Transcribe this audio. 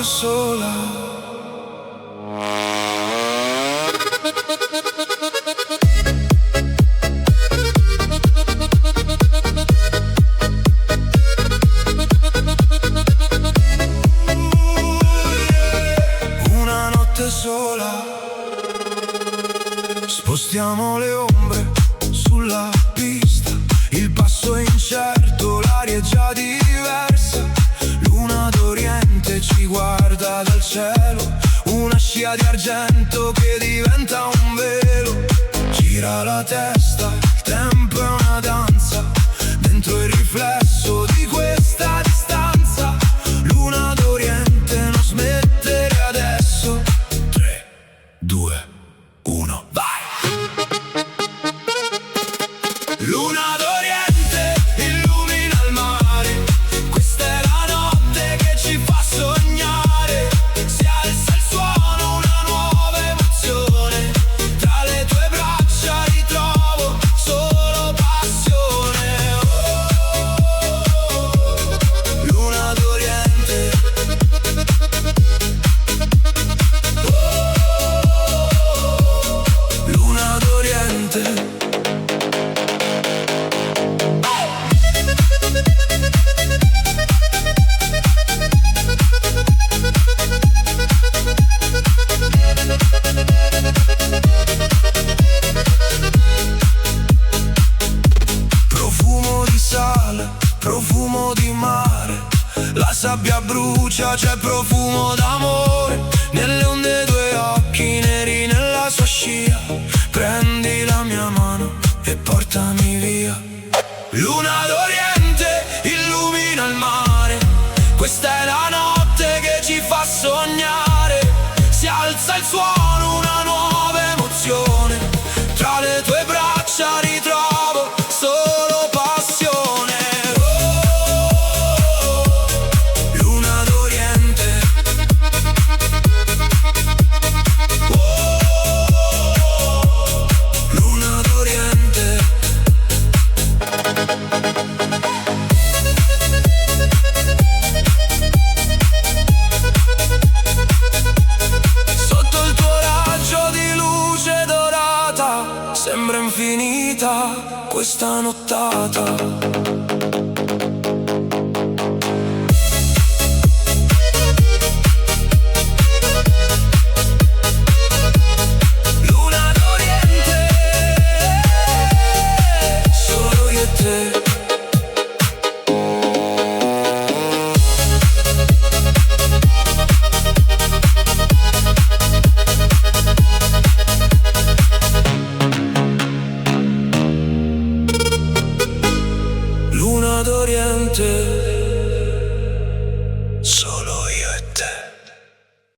notte sola. Una notte sola. Spostiamo le ombre sulla pista, il passo è incerto, l'aria è già diversa. Luna d'Oriente ci guarda dal cielo, una scia di argento che diventa un velo. Gira la testa, il tempo è una danza, dentro il riflesso di questa distanza. Luna d'Oriente, non smettere adesso. 3, 2, 1, vai! Luna d'Oriente illumina il mare, questa è la notte che ci fa sognare. Si alza il suono, una nuova emozione, tra le tue braccia ritrovo solo passione. Oh, Luna d'Oriente. Oh, Luna d'Oriente. Profumo di sale, profumo di mare, la sabbia brucia, c'è profumo d'amore. Nelle onde due occhi neri nella sua scia, prendi la mia mano e portami via. Luna d'Oriente illumina il mare, questa è la notte che ci fa sognare. Si alza il suono, una nuova emozione, tra le tue braccia ritrovo solo passione. Oh, Luna d'Oriente. Oh, Luna d'Oriente. Sotto il tuo raggio di luce dorata sembra infinita questa nottata. Luna d'Oriente, solo io e te. Luna d'Oriente.